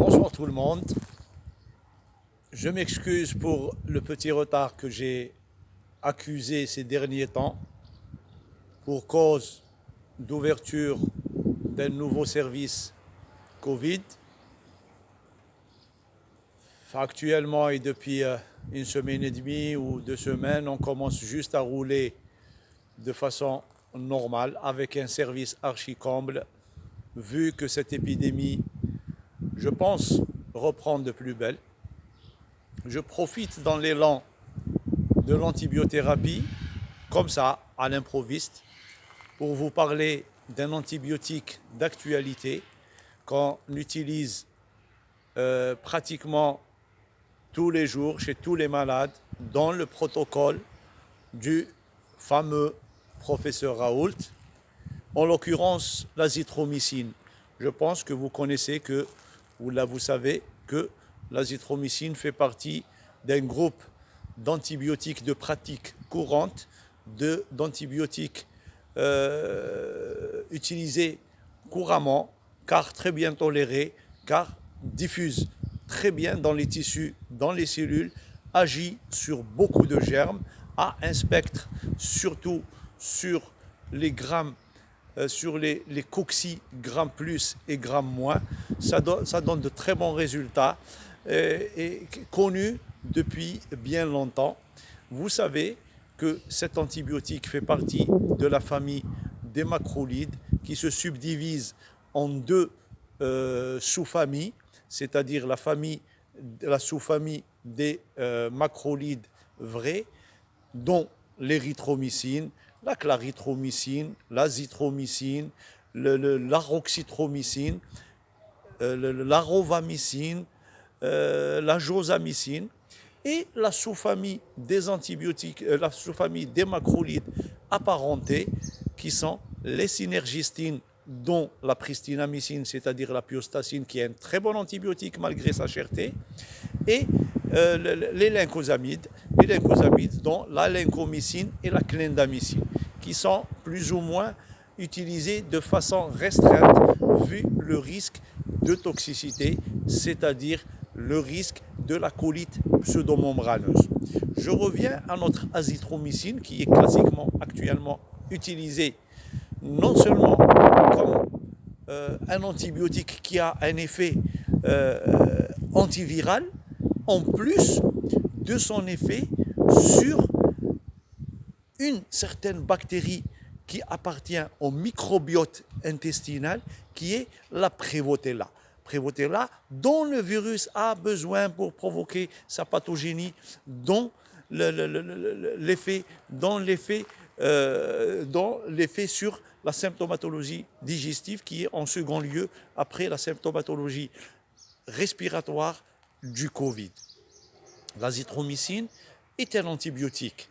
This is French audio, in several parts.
Bonsoir tout le monde. Je m'excuse pour le petit retard que j'ai accusé ces derniers temps pour cause d'ouverture d'un nouveau service Covid. Actuellement et depuis une semaine et demie ou 2 semaines, on commence juste à rouler de façon normale avec un service archi-comble vu que cette épidémie, je pense, reprend de plus belle. Je profite dans l'élan de l'antibiothérapie, comme ça, à l'improviste, pour vous parler d'un antibiotique d'actualité qu'on utilise pratiquement tous les jours chez tous les malades dans le protocole du fameux professeur Raoult, en l'occurrence l'azithromycine. Je pense que vous connaissez vous savez que l'azithromycine fait partie d'un groupe d'antibiotiques de pratique courante, d'antibiotiques utilisés couramment, car très bien tolérés, car diffusent très bien dans les tissus, dans les cellules, agit sur beaucoup de germes, a un spectre surtout sur les grammes, sur les cocci grammes plus et grammes moins. Ça donne de très bons résultats et connu depuis bien longtemps. Vous savez que cet antibiotique fait partie de la famille des macrolides qui se subdivise en deux sous-familles, c'est-à-dire la sous-famille des macrolides vrais, dont l'érythromycine, la clarithromycine, l'azithromycine, l'aroxythromycine, l'arovamycine, la josamycine, et la sous-famille des antibiotiques, la sous-famille des macrolides apparentés, qui sont les synergistines, dont la pristinamycine, c'est-à-dire la pyostacine, qui est un très bon antibiotique malgré sa cherté, et les lyncosamides, dont la lincomycine et la clindamycine, qui sont plus ou moins utilisés de façon restreinte vu le risque de toxicité, c'est-à-dire le risque de la colite pseudomembraneuse. Je reviens à notre azithromycine qui est classiquement actuellement utilisée non seulement comme un antibiotique qui a un effet antiviral, en plus de son effet sur une certaine bactérie qui appartient au microbiote intestinal, qui est la Prevotella. Prevotella, dont le virus a besoin pour provoquer sa pathogénie, dont l'effet sur la symptomatologie digestive, qui est en second lieu après la symptomatologie respiratoire du Covid. L'azithromycine est un antibiotique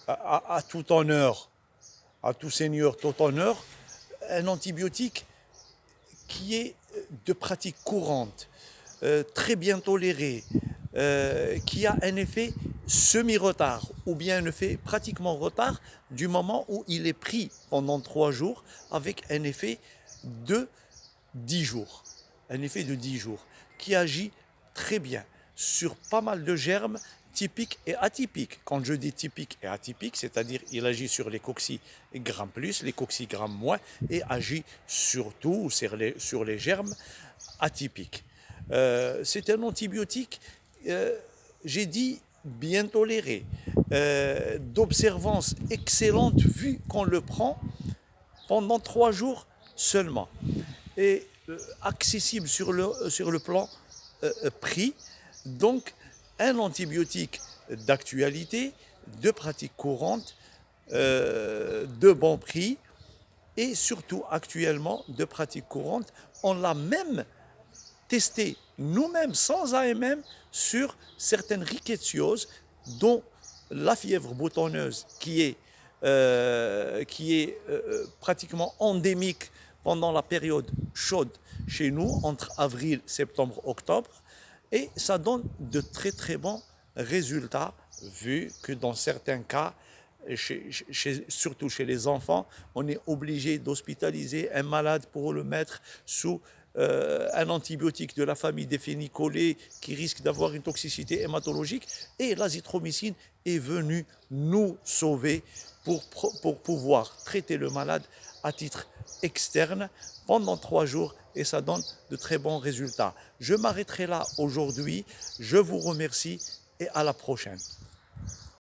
à tout honneur, à tout seigneur, tout honneur, un antibiotique qui est de pratique courante, très bien toléré, qui a un effet semi-retard ou bien un effet pratiquement retard du moment où il est pris pendant 3 jours avec un effet de 10 jours. Un effet de 10 jours qui agit très bien sur pas mal de germes typiques et atypiques. Quand je dis typique et atypique, c'est-à-dire il agit sur les coccigrammes plus, les coccigrammes moins, et agit surtout sur les germes atypiques. C'est un antibiotique, j'ai dit, bien toléré, d'observance excellente vu qu'on le prend pendant 3 jours seulement, et accessible sur le plan prix. Donc, un antibiotique d'actualité, de pratique courante, de bon prix, et surtout actuellement de pratique courante. On l'a même testé nous-mêmes sans AMM sur certaines rickettsioses, dont la fièvre boutonneuse qui est pratiquement endémique pendant la période chaude chez nous, entre avril, septembre, octobre, et ça donne de très très bons résultats, vu que dans certains cas, surtout chez les enfants, on est obligé d'hospitaliser un malade pour le mettre sous un antibiotique de la famille des phénicolées qui risque d'avoir une toxicité hématologique. Et l'azithromycine est venue nous sauver pour pouvoir traiter le malade à titre externe pendant 3 jours et ça donne de très bons résultats. Je m'arrêterai là aujourd'hui. Je vous remercie et à la prochaine.